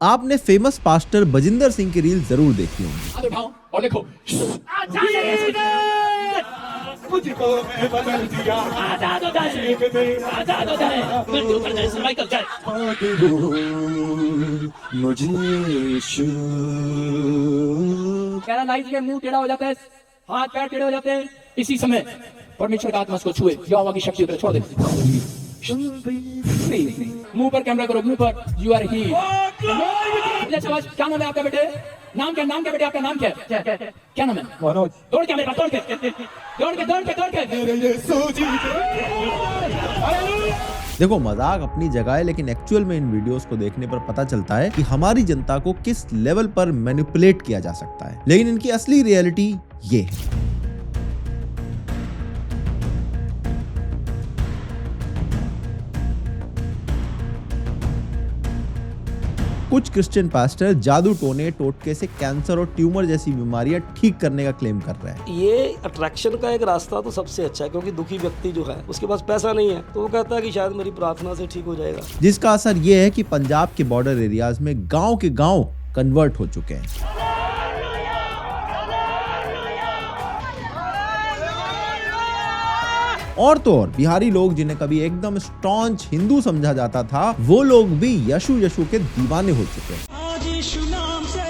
आपने famous pastor Bajinder Singh की reel जरूर देखी होंगी। हाथ उठाओ और लिखो मुझको मैं बदल दिया आजाद हो जाए आजाद हो जाए मृत्यु कर जाए सर्वाइकल जाए मुझे पैरालाइज के मुंह टेढ़ा हो जाता है, हाथ पैर टेढ़े हो जाते हैं। इसी समय परमेश्वर का आत्मा उसको छुए, यहोवा की शक्ति उतर छोड़ दे। मुंह पर कैमरा करो, मुंह पर। यू आर ही। शाबाश। क्या नाम है आपका बेटे? नाम क्या बेटे? आपका नाम क्या है? क्या नाम है? मनोज। दौड़ के मेरे पास, दौड़ के देखो, मजाक अपनी जगह है, लेकिन एक्चुअल में इन वीडियोस को देखने पर पता चलता है कि हमारी जनता को किस लेवल पर मैनिपुलेट किया जा सकता है। लेकिन इनकी असली रियलिटी ये है। कुछ क्रिश्चियन पास्टर जादू टोने टोटके से कैंसर और ट्यूमर जैसी बीमारियां ठीक करने का क्लेम कर रहे हैं। ये अट्रैक्शन का एक रास्ता तो सबसे अच्छा है, क्योंकि दुखी व्यक्ति जो है उसके पास पैसा नहीं है, तो वो कहता है कि शायद मेरी प्रार्थना से ठीक हो जाएगा। जिसका असर ये है कि पंजाब के बॉर्डर एरियाज में गांव के गांव कन्वर्ट हो चुके हैं। और तो और बिहारी लोग, जिन्हें कभी एकदम स्टॉन्च हिंदू समझा जाता था, वो लोग भी यशु के दीवाने हो चुके हैं। आज यीशु नाम से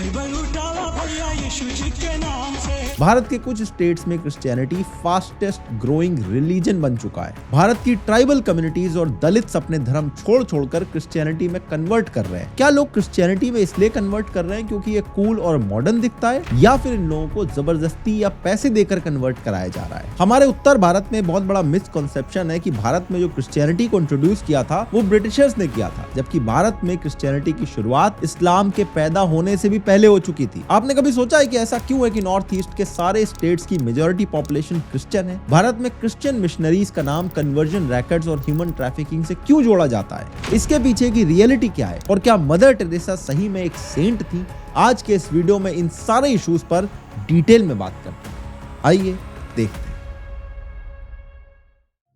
बाइबल उठाओ भैया यीशु जी के नाम से। भारत के कुछ स्टेट्स में क्रिश्चियनिटी फास्टेस्ट ग्रोइंग रिलीजन बन चुका है। भारत की ट्राइबल कम्युनिटीज और दलित्स अपने धर्म छोड़कर क्रिश्चियनिटी में कन्वर्ट कर रहे हैं। क्या लोग क्रिश्चियनिटी में इसलिए कन्वर्ट कर रहे हैं क्योंकि ये कूल और मॉडर्न दिखता है, या फिर इन लोगों को जबरदस्ती या पैसे देकर कन्वर्ट कराया जा रहा है? हमारे उत्तर भारत में बहुत बड़ा मिसकंसेप्शन है कि भारत में जो क्रिश्चियनिटी को इंट्रोड्यूस किया था वो ब्रिटिशर्स ने किया था, जबकि भारत में क्रिश्चियनिटी की शुरुआत इस्लाम के पैदा होने से भी पहले हो चुकी थी। आपने कभी सोचा है कि ऐसा क्यों है कि नॉर्थ ईस्ट के सारे स्टेट्स की मेजॉरिटी पॉपुलेशन क्रिश्चियन है? भारत में क्रिश्चियन मिशनरीज का नाम कन्वर्जन रैकेट्स और ह्यूमन ट्रैफिकिंग से क्यों जोड़ा जाता है? इसके पीछे की रियलिटी क्या है, और क्या मदर टेरेसा सही में एक सेंट थी? आज के इस वीडियो में इन सारे इश्यूज पर डिटेल में बात करते हैं। आइए देखते हैं।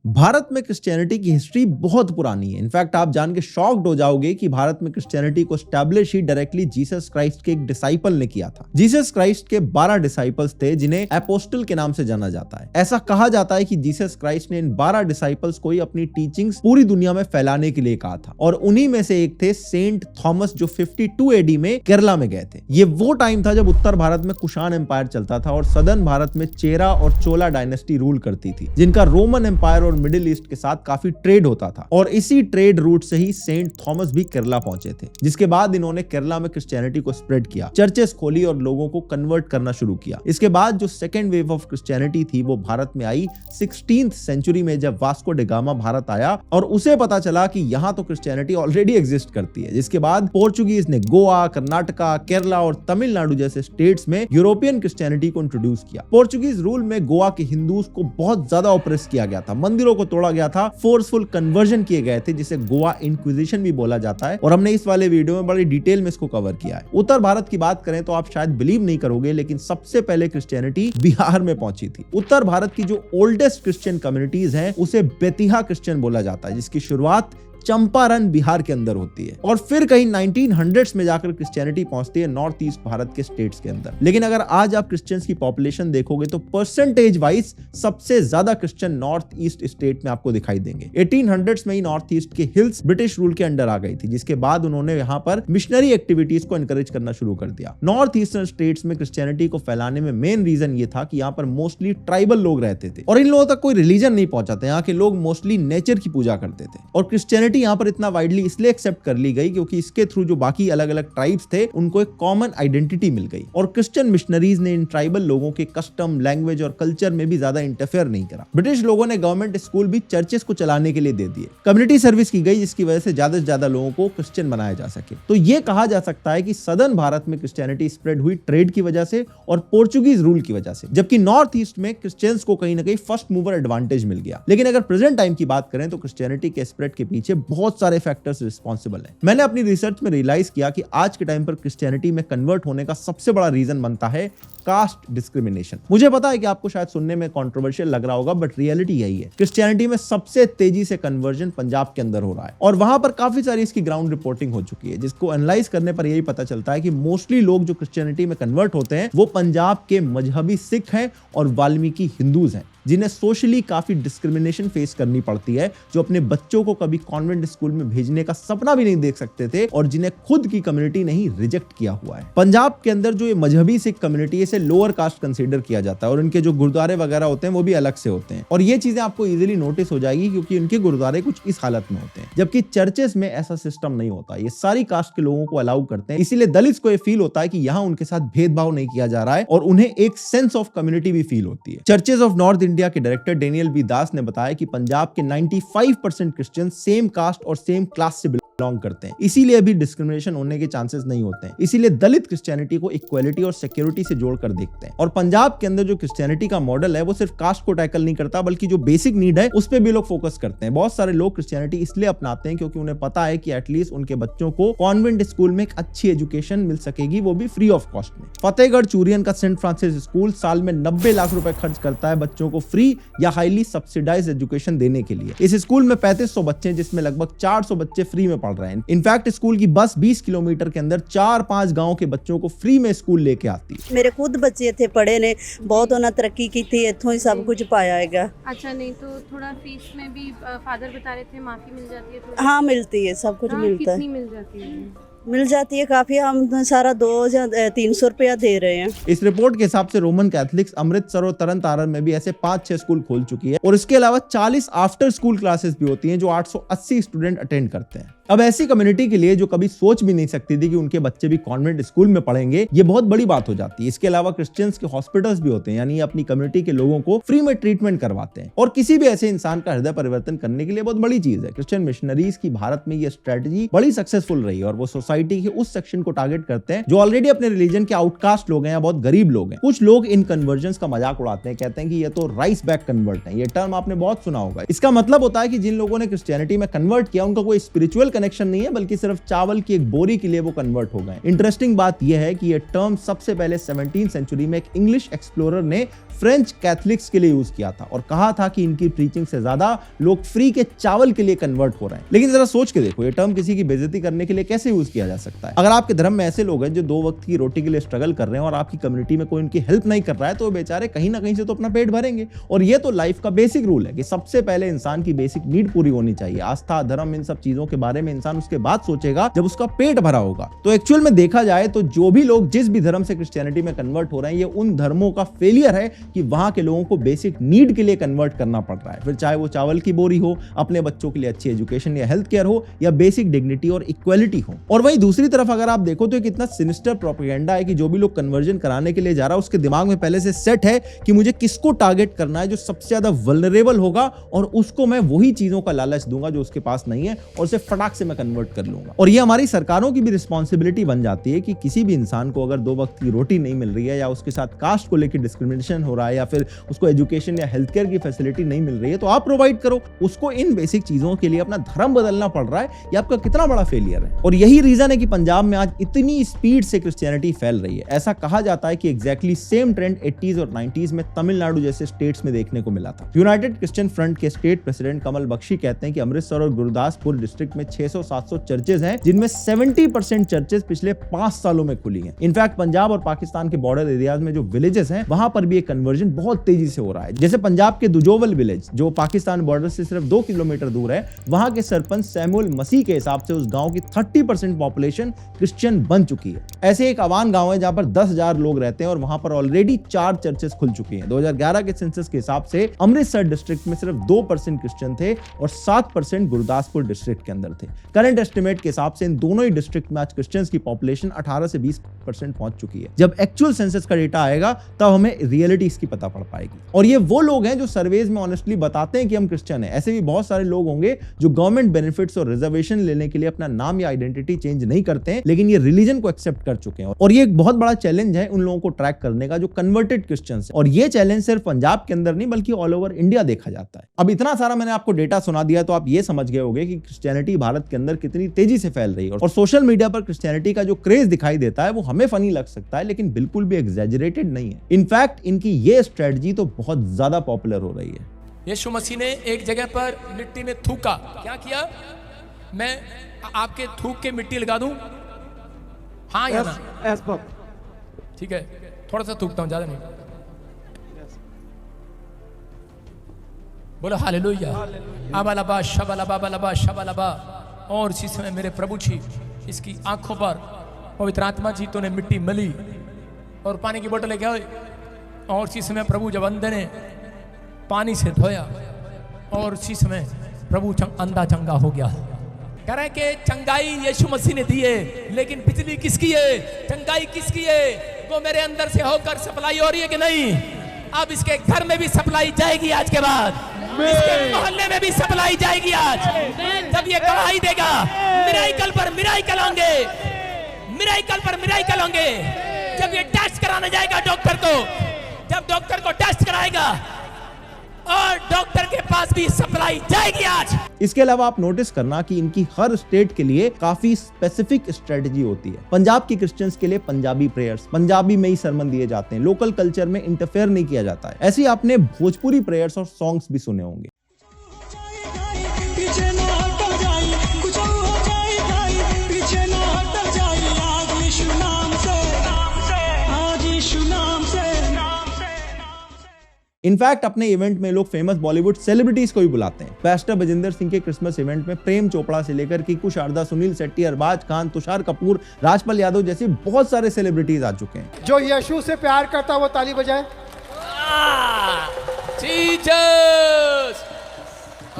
भारत में क्रिश्चियनिटी की हिस्ट्री बहुत पुरानी है। इनफैक्ट आप जान के शॉक्ड हो जाओगे कि भारत में क्रिश्चियनिटी को एस्टैब्लिश ही डायरेक्टली जीसस क्राइस्ट के एक डिसाइपल ने किया था। जीसस क्राइस्ट के 12 डिसाइपल्स थे, जिन्हें एपोस्टल के नाम से जाना जाता है। ऐसा कहा जाता है कि जीसस क्राइस्ट ने इन 12 डिसाइपल्स को ही अपनी टीचिंग्स पूरी दुनिया में फैलाने के लिए कहा था, और उन्हीं में से एक थे सेंट थॉमस, जो 52 एडी में केरला में गए थे। ये वो टाइम था जब उत्तर भारत में कुषाण एम्पायर चलता था और सदर्न भारत में चेरा और चोला डायनेस्टी रूल करती थी, जिनका रोमन एम्पायर और मिडिल ईस्ट के साथ काफी ट्रेड होता था। और इसी ट्रेड रूट से ही सेंट थॉमस भी केरला पहुंचे थे, जिसके बाद इन्होंने केरला में क्रिश्चियनिटी को स्प्रेड किया, चर्चेस खोली और लोगों को कन्वर्ट करना शुरू किया। इसके बाद जो सेकेंड वेव ऑफ क्रिश्चियनिटी थी वो भारत में आई 16th सेंचुरी में, जब वास्को डे गामा भारत आया और उसे पता चला कि यहाँ तो क्रिश्चियनिटी ऑलरेडी एग्जिस्ट करती है। जिसके बाद पोर्चुगीज ने गोवा, कर्नाटका, केरला और तमिलनाडु जैसे स्टेट्स में यूरोपियन क्रिश्चियनिटी को इंट्रोड्यूस किया। पोर्चुगीज रूल में गोवा के हिंदूज को बहुत ज्यादा ऑप्रेस किया गया था, मंदिरों को तोड़ा गया था, फोर्सफुल कन्वर्जन किए गए थे, जिसे गोवा इंक्विजिशन भी बोला जाता है, और हमने इस वाले वीडियो में बड़ी डिटेल में इसको कवर किया है। उत्तर भारत की बात करें तो आप शायद बिलीव नहीं करोगे, लेकिन सबसे पहले क्रिश्चियनिटी बिहार में पहुंची थी। उत्तर भारत की जो ओल्डेस्ट क्रिश्चियन कम्युनिटीज हैं उसे बेतिहा क्रिश्चियन बोला जाता है, जिसकी शुरुआत चंपारण बिहार के अंदर होती है, और फिर कहीं 1900s में जाकर क्रिश्चियनिटी पहुंचती है नॉर्थ ईस्ट भारत के स्टेट्स के अंदर। लेकिन अगर आज आप क्रिश्चियंस की पॉपुलेशन देखोगे तो परसेंटेज वाइज सबसे ज्यादा क्रिश्चियन नॉर्थ ईस्ट स्टेट में आपको दिखाई देंगे। 1800s में ही नॉर्थ ईस्ट के हिल्स ब्रिटिश रूल के अंडर आ गई थी, जिसके बाद उन्होंने यहाँ पर मिशनरी एक्टिविटीज को एनकरेज करना शुरू कर दिया। नॉर्थ ईस्टर्न स्टेट्स में क्रिश्चियनिटी को फैलाने में मेन रीजन ये था कि यहाँ पर मोस्टली ट्राइबल लोग रहते थे, और इन लोगों तक कोई रिलीजन नहीं पहुंचा था। यहाँ के लोग मोस्टली नेचर की पूजा करते थे, और क्रिश्चियनिटी यहाँ पर इतना वाइडली इसलिए एक्सेप्ट कर ली गई क्योंकि इसके थ्रू जो बाकी अलग अलग ट्राइब्स थे उनको एक कॉमन आइडेंटिटी मिल गई, और क्रिश्चियन मिशनरीज ने इन ट्राइबल लोगों के कस्टम, लैंग्वेज और कल्चर में भी ज्यादा इंटरफेयर नहीं करा। ब्रिटिश लोगों ने गवर्नमेंट स्कूल भी चर्चेस को चलाने के लिए दे दिए, कम्युनिटी सर्विस की गई, जिसकी वजह से ज्यादा लोगों को क्रिश्चियन बनाया जा सके। तो ये कहा जा सकता है कि सदर्न भारत में क्रिश्चियनिटी स्प्रेड हुई ट्रेड की वजह से और पोर्चुगीज रूल की वजह से, जबकि नॉर्थ ईस्ट में क्रिश्चियंस को कहीं ना कहीं फर्स्ट मूवर एडवांटेज मिल गया। लेकिन अगर प्रेजेंट टाइम की बात करें तो क्रिश्चियनिटी के स्प्रेड के पीछे बहुत सारे फैक्टर्स रिस्पॉन्सिबल हैं। मैंने अपनी रिसर्च में रियलाइज किया कि आज के टाइम पर क्रिश्चियनिटी में कन्वर्ट होने का सबसे बड़ा रीजन बनता है कास्ट डिस्क्रिमिनेशन। मुझे पता है कि आपको शायद सुनने में कंट्रोवर्शियल लग रहा होगा, बट रियलिटी यही है। क्रिश्चियनिटी में सबसे तेजी से कन्वर्जन पंजाब के अंदर हो रहा है और वहां पर काफी सारी इसकी ग्राउंड रिपोर्टिंग हो चुकी है, जिसको एनालाइज करने पर यही पता चलता है कि मोस्टली लोग जो क्रिश्चियनिटी में कन्वर्ट होते हैं वो पंजाब के मजहबी सिख हैं और वाल्मीकि हिंदूज हैं, जिन्हें सोशली काफी डिस्क्रिमिनेशन फेस करनी पड़ती है, जो अपने बच्चों को कभी कॉन्वेंट स्कूल में भेजने का सपना भी नहीं देख सकते थे और जिन्हें खुद की कम्युनिटी ने ही रिजेक्ट किया हुआ है। पंजाब के अंदर जो ये मजहबी सिख कम्युनिटी है, इसे लोअर कास्ट कंसीडर किया जाता है और इनके जो गुरुद्वारे वगैरह होते हैं वो भी अलग से होते हैं और ये चीजें आपको इजीली नोटिस हो जाएगी क्योंकि इनके गुरुद्वारे कुछ इस हालत में होते हैं, जबकि चर्चेस में ऐसा सिस्टम नहीं होता। ये सारी कास्ट के लोगों को अलाउ करते हैं, इसीलिए दलित को ये फील होता है कि यहाँ उनके साथ भेदभाव नहीं किया जा रहा है और उन्हें एक सेंस ऑफ कम्युनिटी भी फील होती है। चर्चेस ऑफ नॉर्थ इंडिया के डायरेक्टर डेनियल बी दास ने बताया कि पंजाब के 95% क्रिश्चियन सेम कास्ट और सेम क्लास से बिलोंग करते हैं, इसीलिए अभी डिस्क्रिमिनेशन होने के चांसेस नहीं होते हैं। इसीलिए दलित क्रिश्चियनिटी को इक्वालिटी और सिक्योरिटी से जोड़कर देखते हैं और पंजाब के अंदर जो क्रिश्चियनिटी का मॉडल है वो सिर्फ कास्ट को टैकल नहीं करता बल्कि जो बेसिक नीड है उस पर भी लोग फोकस करते हैं। बहुत सारे लोग क्रिश्चियनिटी इसलिए अपनाते हैं क्योंकि उन्हें पता है कि एटलीस्ट उनके बच्चों को कॉन्वेंट स्कूल में एक अच्छी एजुकेशन मिल सकेगी, वो भी फ्री ऑफ कॉस्ट में। फतेहगढ़ चूरियन का सेंट फ्रांसिस स्कूल साल में 90 लाख रुपए खर्च करता है बच्चों को फ्री या हाईली सब्सिडाइज एजुकेशन देने के लिए। इस स्कूल में 3500 बच्चे हैं जिसमें लगभग 400 बच्चे फ्री में पढ़ रहे हैं। इनफैक्ट स्कूल की बस 20 किलोमीटर के अंदर 4-5 गांव के बच्चों को फ्री में स्कूल लेके आती है। मेरे खुद बच्चे इत्थे पढ़े ने, बहुत उन्होंने तरक्की की थी, इत्थों ही सब कुछ पाया हैगा। अच्छा, नहीं तो थोड़ा फीस में भी फादर बता रहे थे माफी मिल जाती है थोड़ी? हाँ मिलती है, सब कुछ मिलता है। कितनी मिल जाती है? मिल जाती है काफी, हम सारा 2 या 300 रुपया दे रहे हैं। इस रिपोर्ट के हिसाब से रोमन कैथलिक्स अमृतसर और तरन तारण में भी ऐसे 5-6 स्कूल खोल चुकी है और इसके अलावा 40 आफ्टर स्कूल क्लासेस भी होती हैं जो 880 स्टूडेंट अटेंड करते हैं। अब ऐसी कम्युनिटी के लिए जो कभी सोच भी नहीं सकती थी कि उनके बच्चे भी कॉन्वेंट स्कूल में पढ़ेंगे, ये बहुत बड़ी बात हो जाती है। इसके अलावा क्रिश्चियंस के हॉस्पिटल्स भी होते हैं, यानी अपनी कम्युनिटी के लोगों को फ्री में ट्रीटमेंट करवाते हैं और किसी भी ऐसे इंसान का हृदय परिवर्तन करने के लिए बहुत बड़ी चीज है। क्रिश्चियन मिशनरीज की भारत में ये स्ट्रेटजी बड़ी सक्सेसफुल रही है और वो सोसाइटी के उस सेक्शन को टारगेट करते हैं जो ऑलरेडी अपने रिलीजन के आउटकास्ट लोग हैं या बहुत गरीब लोग हैं। कुछ लोग इन कन्वर्जन्स का मजाक उड़ाते हैं, कहते हैं कि ये तो राइस बैक कन्वर्ट है। ये टर्म आपने बहुत सुना होगा। इसका मतलब होता है कि जिन लोगों ने क्रिश्चियनिटी में कन्वर्ट किया उनका कोई स्पिरिचुअल कनेक्शन नहीं है, बल्कि सिर्फ चावल की एक बोरी के लिए वो कन्वर्ट हो गए। इंटरेस्टिंग बात यह है कि ये टर्म सबसे पहले 17वीं सेंचुरी में एक इंग्लिश एक्सप्लोरर ने फ्रेंच कैथलिक्स के लिए यूज किया था और कहा था कि इनकी प्रीचिंग से ज्यादा लोग फ्री के चावल के लिए कन्वर्ट हो रहे हैं। लेकिन जरा सोच के देखो, ये टर्म किसी की बेइज्जती करने के लिए कैसे यूज किया जा सकता है? अगर आपके धर्म में ऐसे लोग हैं जो 2 वक्त की रोटी के लिए स्ट्रगल कर रहे हैं और आपकी कम्युनिटी में कोई उनकी हेल्प नहीं कर रहा है, तो बेचारे कहीं ना कहीं से तो अपना पेट भरेंगे। और ये तो लाइफ का बेसिक रूल है कि सबसे पहले इंसान की बेसिक नीड पूरी होनी चाहिए। आस्था, धर्म, इन सब चीजों के बारे में इंसान उसके बाद सोचेगा जब उसका पेट भरा होगा। तो एक्चुअल में देखा जाए तो जो भी लोग जिस भी धर्म से क्रिश्चियनिटी में कन्वर्ट हो रहे हैं, ये उन धर्मों का फेलियर है कि वहां के लोगों को बेसिक नीड के लिए कन्वर्ट करना पड़ रहा है। फिर चाहे वो चावल की बोरी हो, अपने बच्चों के लिए अच्छी एजुकेशन या हेल्थ केयर हो, या बेसिक डिग्निटी और इक्वालिटी हो। और वहीं दूसरी तरफ अगर आप देखो तो कितना सिनिस्टर प्रोपेगेंडा है कि जो भी लोग कन्वर्जन कराने के लिए जा रहा है उसके दिमाग में पहले से सेट है कि मुझे किसको टारगेट करना है, जो सबसे ज्यादा वल्नरेबल होगा और उसको मैं वही चीजों का लालच दूंगा जो उसके पास नहीं है और उसे फटाक से मैं कन्वर्ट कर लूंगा। और ये हमारी सरकारों की भी रिस्पॉन्सिबिलिटी बन जाती है कि किसी भी इंसान को अगर 2 वक्त की रोटी नहीं मिल रही है या उसके साथ कास्ट को लेकर डिस्क्रिमिनेशन हो रहा है या फिर उसको एजुकेशन या हेल्थ केयर की फैसिलिटी नहीं मिल रही है, तो आप प्रोवाइड करो। उसको इन बेसिक चीजों के लिए अपना धर्म बदलना पड़ रहा है, ये आपका कितना बड़ा फेलियर है। और यही रीजन है कि पंजाब में आज इतनी स्पीड से क्रिश्चियनिटी फैल रही है। ऐसा कहा जाता है कि एग्जैक्टली सेम ट्रेंड 80s और 90s में तमिलनाडु जैसे स्टेट्स में देखने को मिला था। यूनाइटेड क्रिश्चियन फ्रंट के स्टेट प्रेसिडेंट कमल बख्शी कहते हैं कि अमृतसर और गुरदासपुर डिस्ट्रिक्ट में 600-700 चर्चेज हैं, जिनमें 70% चर्चेज पिछले 5 सालों में खुली हैं। इनफैक्ट पंजाब और पाकिस्तान के बॉर्डर एरियाज में जो विलेजेस हैं, वहां पर भी एक कन्वर्जन बहुत तेजी से हो रहा है। जैसे पंजाब के दुजोवल विलेज जो पाकिस्तान बॉर्डर से सिर्फ 2 किलोमीटर दूर है, वहां के सरपंच सैमुअल मसीह के हिसाब से उस गांव की 30% पॉपुलेशन क्रिश्चियन बन चुकी है। ऐसे एक अवान गांव है जहां पर 10,000 लोग रहते हैं और वहां पर ऑलरेडी 4 चर्चेस खुल चुकी हैं। 2011 के सेंसस के हिसाब से अमृतसर डिस्ट्रिक्ट में सिर्फ 2% क्रिश्चियन थे और 7% गुरदासपुर डिस्ट्रिक्ट के अंदर थे। करंट एस्टिमेट के हिसाब से इन दोनों ही डिस्ट्रिक्ट में आज क्रिश्चियंस की पॉपुलेशन 18 से 20% पहुंच चुकी है। जब एक्चुअल सेंसस का डेटा आएगा तब हमें रियलिटी इसकी पता पड़ पाएगी। और ये वो लोग हैं जो सर्वेज में ऑनेस्टली बताते हैं कि हम क्रिश्चियन हैं। ऐसे भी बहुत सारे लोग होंगे जो गवर्नमेंट बेनिफिट्स और रिजर्वेशन लेने के लिए अपना नाम या आइडेंटिटी चेंज नहीं करते हैं, लेकिन ये रिलीजन को एक्सेप्ट कर चुके हैं और ये एक बहुत बड़ा चैलेंज है उन लोगों को ट्रैक करने का जो कन्वर्टेड क्रिश्चियंस हैं। और ये चैलेंज सिर्फ पंजाब के अंदर नहीं बल्कि ऑल ओवर इंडिया देखा जाता है। अब इतना सारा मैंने आपको डेटा सुना दिया तो आप ये समझ गए होंगे कि क्रिश्चियनिटी भारत के अंदर कितनी तेजी से फैल रही है। और सोशल मीडिया पर क्रिश्चियनिटी का जो क्रेज दिखाई देता है वो हमें फनी लग सकता है लेकिन बिल्कुल भी एग्जैजरेटेड नहीं है। इनफैक्ट इनकी ये स्ट्रेटजी तो बहुत ज्यादा पॉपुलर हो रही है। यीशु मसीह ने एक जगह पर मिट्टी में थूका, क्या किया? मैं आपके थूक के मिट्टी लगा दूं? हाँ या ना? ठीक है, थोड़ा सा थूकता हूं, ज्यादा नहीं। बोलो हालेलुया। अबलबा शबलबा बलबा शबलबा। और इसी समय मेरे प्रभु जी इसकी आंखों पर पवित्र आत्मा जी तो ने मिट्टी मली और पानी की बोतल लेके आए और इसी समय प्रभु जब अंधे ने पानी से धोया और इसी समय प्रभु अंधा चंगा हो गया। कह रहे कि चंगाई यीशु मसीह ने दी है लेकिन बिजली किसकी है? चंगाई किसकी है? वो मेरे अंदर से होकर सप्लाई हो रही है कि नहीं? अब इसके घर में भी सप्लाई जाएगी आज के बाद, इसके मोहल्ले में भी सप्लाई जाएगी आज। जब ये गवाही देगा मिराइकल पर मिराइकल होंगे, मिराइकल पर मिराइकल होंगे। जब ये टेस्ट कराने जाएगा डॉक्टर को, जब डॉक्टर को टेस्ट कराएगा और डॉक्टर के पास भी सप्लाई जाएगी आज। इसके अलावा आप नोटिस करना कि इनकी हर स्टेट के लिए काफी स्पेसिफिक स्ट्रेटजी होती है। पंजाब की क्रिश्चियंस के लिए पंजाबी प्रेयर्स, पंजाबी में ही सरमन दिए जाते हैं, लोकल कल्चर में इंटरफेयर नहीं किया जाता है। ऐसे ही आपने भोजपुरी प्रेयर्स और सॉन्ग्स भी सुने होंगे। पीछे ना हट जाई, कुछ हो जाए भाई, पीछे ना हट जाई, आज यीशु नाम से, आज यीशु नाम से। इनफैक्ट अपने इवेंट में लोग फेमस बॉलीवुड सेलिब्रिटीज को भी बुलाते हैं। पास्टर बजिंदर सिंह के क्रिसमस इवेंट में प्रेम चोपड़ा से लेकर कीकू शारदा, सुनील शेट्टी, अरबाज खान, तुषार कपूर, राजपाल यादव जैसे बहुत सारे सेलिब्रिटीज आ चुके हैं। जो यीशु से प्यार करता है वो ताली बजाए। जीसस!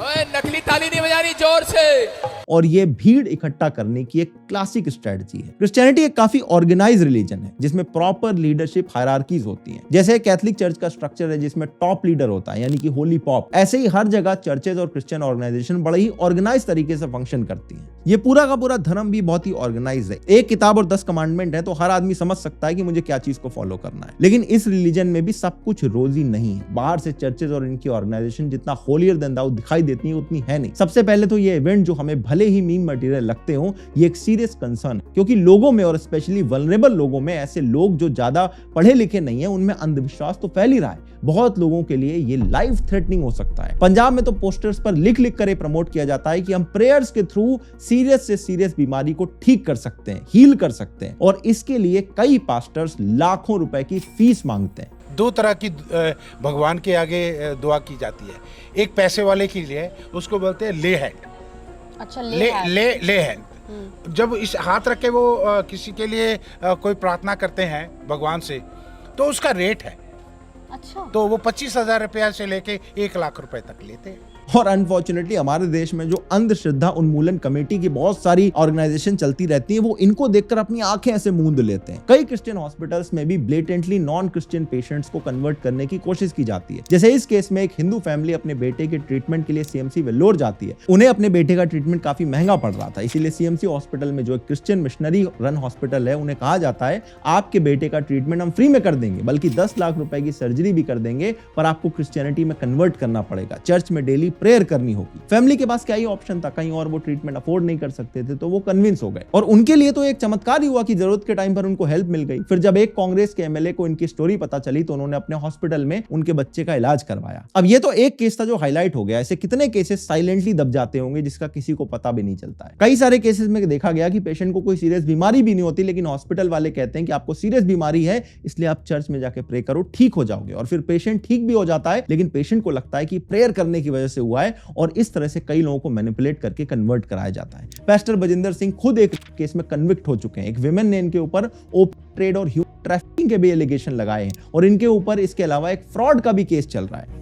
ओए नकली ताली नहीं बजानी, जोर से। और ये भीड़ इकट्ठा करने की एक क्लासिक स्ट्रेटजी है। क्रिश्चियनिटी एक काफी ऑर्गेनाइज रिलीजन है जिसमें प्रॉपर लीडरशिप हायरार्कीज होती हैं। जैसे कैथलिक चर्च का स्ट्रक्चर है जिसमें टॉप लीडर होता है यानी कि होली पॉप, ऐसे ही हर जगह चर्चेज और क्रिश्चियन ऑर्गेनाइजेशन बड़े ही ऑर्गेनाइज तरीके से फंक्शन करती हैं। ये पूरा का पूरा धर्म भी बहुत ही ऑर्गेनाइज है। एक किताब और 10 कमांडमेंट है तो हर आदमी समझ सकता है कि मुझे क्या चीज को फॉलो करना है। लेकिन इस रिलीजन में भी सब कुछ रोजी नहीं है। बाहर से चर्चेज और इनकी ऑर्गेनाइजेशन जितना होलियर देन दाऊ दिखाई देती है उतनी है नहीं। सबसे पहले तो ये इवेंट जो हमें भले ही मीम मटेरियल लगते हो, ये एक सीरियस कंसर्न है क्योंकि लोगों में और स्पेशली वल्नरेबल लोगों में, ऐसे लोग जो ज्यादा पढ़े लिखे नहीं है, उनमें अंधविश्वास तो फैल ही रहा है। बहुत लोगों के लिए ये लाइफ थ्रेटनिंग हो सकता है। पंजाब में तो पोस्टर्स पर लिख लिख कर प्रमोट किया जाता है कि हम प्रेयर्स के थ्रू सीरियस से सीरियस बीमारी को ठीक कर सकते हैं, हील कर सकते हैं, और इसके लिए कई पास्टर्स लाखों रुपए की फीस मांगते हैं। दो तरह की भगवान के आगे दुआ की जाती है। एक पैसे वाले के लिए, उसको बोलते हैं ले हैंड। अच्छा, ले हैंड। जब इस हाथ रख के वो किसी के लिए कोई प्रार्थना करते हैं भगवान से, तो उसका रेट है। अच्छा। तो वो 25,000 रुपया से लेके 1 लाख रुपए तक लेते हैं। और अनफॉर्चुनेटली हमारे देश में जो अंधश्रद्धा उन्मूलन कमेटी की बहुत सारी ऑर्गेनाइजेशन चलती रहती है, वो इनको देखकर अपनी आंखें ऐसे मूंद लेते हैं। कई क्रिश्चियन हॉस्पिटल्स में भी ब्लेटेंटली नॉन क्रिश्चियन पेशेंट्स को कन्वर्ट करने की कोशिश की जाती है। जैसे इस केस में एक हिंदू फैमिली अपने बेटे के ट्रीटमेंट के लिए सीएमसी वेल्लोर जाती है। उन्हें अपने बेटे का ट्रीटमेंट काफी महंगा पड़ रहा था, इसीलिए सीएमसी हॉस्पिटल में जो एक क्रिश्चियन मिशनरी रन हॉस्पिटल है, उन्हें कहा जाता है आपके बेटे का ट्रीटमेंट हम फ्री में कर देंगे, बल्कि 10 लाख रुपए की सर्जरी भी कर देंगे, पर आपको क्रिश्चियनिटी में कन्वर्ट करना पड़ेगा, चर्च में डेली प्रेयर करनी होगी। फैमिली के पास क्या ही ऑप्शन था, कहीं और वो ट्रीटमेंट अफोर्ड नहीं कर सकते थे, तो वो कन्विंस हो गए। और उनके लिए तो एक चमत्कार ही हुआ कि जरूरत के टाइम पर उनको हेल्प मिल गई। फिर जब एक कांग्रेस के एमएलए को इनकी स्टोरी पता चली तो उन्होंने अपने हॉस्पिटल में उनके बच्चे का इलाज करवाया। अब ये तो एक केस था जो हाईलाइट हो गया, ऐसे कितने केसेस साइलेंटली दब जाते होंगे जिसका किसी को पता भी नहीं चलता है। कई सारे केसेस में देखा गया कि पेशेंट को कोई सीरियस बीमारी भी नहीं होती, लेकिन हॉस्पिटल वाले कहते हैं कि आपको सीरियस बीमारी है, इसलिए आप चर्च में जाके प्रे करो, ठीक हो जाओगे। और फिर पेशेंट ठीक भी हो जाता है, लेकिन पेशेंट को लगता है कि प्रेयर करने की वजह से हुआ है, और इस तरह से कई लोगों को मैनिपुलेट करके कन्वर्ट कराया जाता है। पास्टर बजिंदर सिंह खुद एक केस में कन्विक्ट हो चुके हैं। एक विमेन ने इनके ऊपर ओपियम ट्रेड और ह्यूमन ट्रैफिकिंग के भी एलिगेशन लगाए हैं, और इनके ऊपर इसके अलावा एक फ्रॉड का भी केस चल रहा है।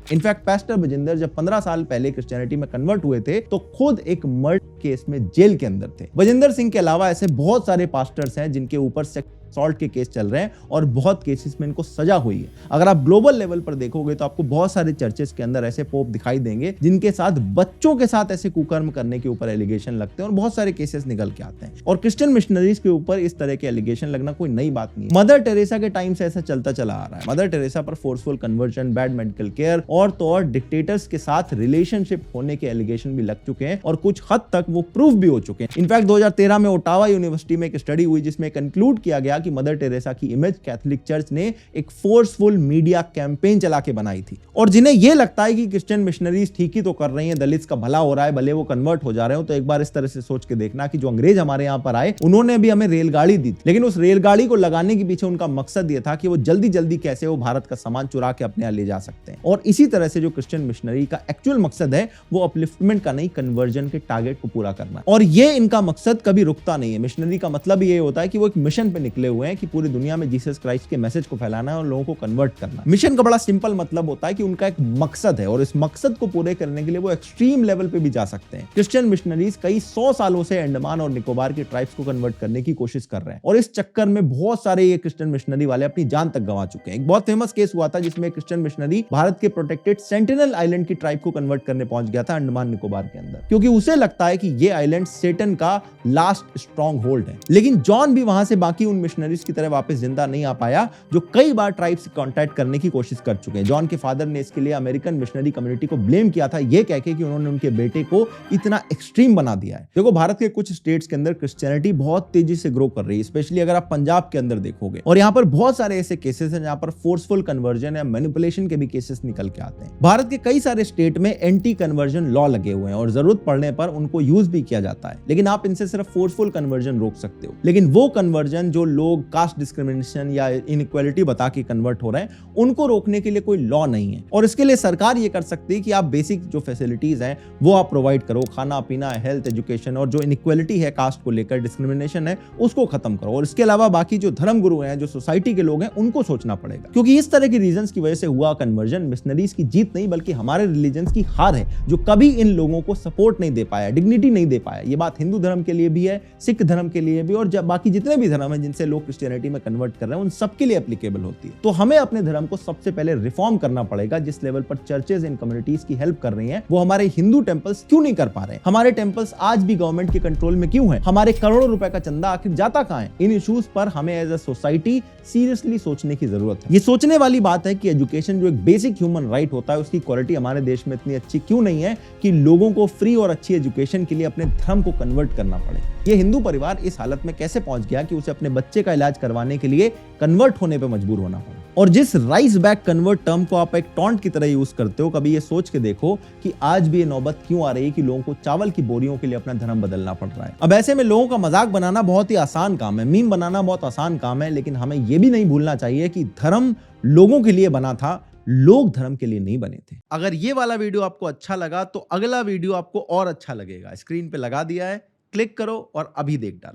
इनफैक्ट पास्टर बजिंदर जब 15 साल पहले क्रिश्चियनिटी में कन्वर्ट हुए थे तो खुद एक मर्डर केस में जेल के अंदर थे। वजिंदर सिंह के अलावा ऐसे बहुत सारे पास्टर्स हैं जिनके ऊपर असॉल्ट के केस चल रहे हैं और बहुत केसेस में इनको सजा हुई है। अगर आप ग्लोबल लेवल पर देखोगे तो आपको बहुत सारे चर्चेस के अंदर ऐसे पोप दिखाई देंगे जिनके साथ बच्चों के साथ ऐसे कुकर्म करने के ऊपर एलिगेशन लगते हैं और बहुत सारे केसेस निकल के आते हैं। और क्रिश्चियन मिशनरीज के ऊपर इस तरह के एलिगेशन लगना कोई नई बात नहीं है। मदर टेरेसा के टाइम से ऐसा चलता चला आ रहा है। मदर टेरेसा पर forceful conversion, bad medical care और तो और डिक्टेटर्स के साथ रिलेशनशिप होने के एलिगेशन भी लग चुके हैं और कुछ हद तक वो प्रूफ भी हो चुके हैं। इनफैक्ट 2013 में ओटावा यूनिवर्सिटी में एक स्टडी हुई जिसमें कंक्लूड किया गया कि मदर टेरेसा की इमेज कैथोलिक चर्च ने एक फोर्सफुल मीडिया कैंपेन चला के बनाई थी। और जिन्हें यह लगता है कि क्रिश्चियन मिशनरीज ठीक ही तो कर रही हैं, दलित का भला हो रहा है, भले वो कन्वर्ट हो जा रहे हो, तो एक बार इस तरह से सोच के देखना कि जो अंग्रेज हमारे यहाँ पर आए उन्होंने भी हमें रेलगाड़ी दी, लेकिन उस रेलगाड़ी को लगाने के पीछे उनका मकसद यह था कि वो जल्दी जल्दी कैसे वो भारत का सामान चुरा के अपने यहाँ ले जा सकते हैं। और इसी तरह से जो क्रिश्चियन मिशनरी का एक्चुअल मकसद है वो अपलिफ्टमेंट का नहीं, कन्वर्जन के टारगेट को पूरा करना है। और ये इनका मकसद कभी रुकता नहीं है। मिशनरी का मतलब ये होता है कि वो एक मिशन पे निकले हुए हैं कि पूरी दुनिया में जीसस क्राइस्ट के मैसेज को फैलाना है और लोगों को कन्वर्ट करना है। मिशन का बड़ा सिंपल मतलब होता है कि उनका एक मकसद है और इस मकसद को पूरे करने के लिए वो एक्सट्रीम लेवल पे भी जा सकते हैं। क्रिश्चियन मिशनरीज कई 100 सालों से अंडमान और निकोबार की ट्राइब्स को कन्वर्ट करने की कोशिश कर रहे हैं और इस चक्कर में बहुत सारे ये क्रिश्चियन मिशनरी वाले अपनी जान तक गंवा चुके हैं। एक बहुत फेमस केस हुआ था जिसमें क्रिश्चियन मिशनरी भारत के प्रोटेक्टेड सेंटिनल आइलैंड की ट्राइब को कन्वर्ट करने पहुंच गया था अंडमान निकोबार के अंदर, क्योंकि उसे लगता है कि ये आइलैंड सेटन का लास्ट स्ट्रॉन्ग होल्ड है। लेकिन जॉन भी वहां से बाकी उन मिशनरीज की तरह वापस जिंदा नहीं आ पाया जो कई बार ट्राइब से कांटेक्ट करने की कोशिश कर चुके हैं। जॉन के फादर ने इसके लिए अमेरिकन मिशनरी कम्युनिटी को ब्लेम किया था, यह कहके कि उन्होंने उनके बेटे को इतना एक्सट्रीम बना दिया है। देखो, भारत के कुछ स्टेट्स के अंदर क्रिश्चियनिटी बहुत तेजी से ग्रो कर रही है, स्पेशली अगर आप पंजाब के अंदर देखोगे, और यहाँ पर बहुत सारे ऐसे केसेस हैं जहां पर फोर्सफुल कन्वर्जन या मैनिपुलेशन के भी केसेस निकल के आते हैं। भारत के कई सारे स्टेट में एंटी कन्वर्जन लॉ लगे हुए हैं और जरूरत पड़ने पर उनको यूज भी किया जाता है, लेकिन आप इनसे सिर्फ फोर्सफुल कन्वर्जन रोक सकते हो। लेकिन वो कन्वर्जन जो लोग कास्ट डिस्क्रिमिनेशन या इनइक्वालिटी बता के कन्वर्ट हो रहे हैं, उनको रोकने के लिए कोई लॉ नहीं है। और इसके लिए सरकार ये कर सकती है कि आप बेसिक जो फैसिलिटीज हैं वो आप प्रोवाइड करो, खाना पीना, हेल्थ, एजुकेशन, और जो इनइक्वालिटी है कास्ट को लेकर, डिस्क्रिमिनेशन है, उसको खत्म करो। और इसके अलावा बाकी जो धर्म गुरु हैं, जो सोसाइटी के लोग हैं, उनको सोचना पड़ेगा, क्योंकि इस तरह की रीजंस की वजह से हुआ कन्वर्जन मिशनरीज की जीत नहीं बल्कि हमारे रिलीजन की हार है, जो कभी इन लोगों को सपोर्ट नहीं दे पाया, डिग्निटी नहीं दे पाया। ये बात हिंदू धर्म के लिए भी है, सिख धर्म के लिए भी, और बाकी जितने भी धर्म है जिनसे लोग क्रिश्चियनिटी में कन्वर्ट कर रहे हैं उन सबके लिए एप्लीकेबल होती है। तो हमें अपने धर्म को सबसे पहले रिफॉर्म करना पड़ेगा। जिस लेवल पर चर्चेज इन कम्युनिटीज की हेल्प कर रही हैं, वो हमारे हिंदू टेंपल्स क्यों नहीं कर पा रहे हैं? हमारे टेंपल्स आज भी गवर्नमेंट के कंट्रोल में क्यों हैं? हमारे करोड़ों रुपए का चंदा आखिर जाता कहां है? इन इश्यूज पर हमें एज अ सोसाइटी सीरियसली सोचने की जरूरत है। ये सोचने वाली बात है कि एजुकेशन जो एक बेसिक ह्यूमन राइट होता है, उसकी क्वालिटी हमारे देश में इतनी अच्छी क्यों नहीं है कि लोगों को फ्री और अच्छी एजुकेशन के लिए अपने धर्म को कन्वर्ट करना पड़े। ये हिंदू परिवार इस हालत में कैसे पहुंच गया कि उसे अपने बच्चे का इलाज करवाने के लिए कन्वर्ट होने पर मजबूर होना पड़ा। और जिस राइस बैक कन्वर्ट टर्म को आप एक टॉन्ट की तरह यूज करते हो, कभी ये सोच के देखो कि आज भी ये नौबत क्यों आ रही है कि लोगों को चावल की बोरियों के लिए अपना धर्म बदलना पड़ रहा है। अब ऐसे में लोगों का मजाक बनाना बहुत ही आसान काम है, मीम बनाना बहुत आसान काम है, लेकिन हमें यह भी नहीं भूलना चाहिए कि धर्म लोगों के लिए बना था, लोग धर्म के लिए नहीं बने थे। अगर ये वाला वीडियो आपको अच्छा लगा तो अगला वीडियो आपको और अच्छा लगेगा। स्क्रीन पे लगा दिया है, क्लिक करो और अभी देख डालो।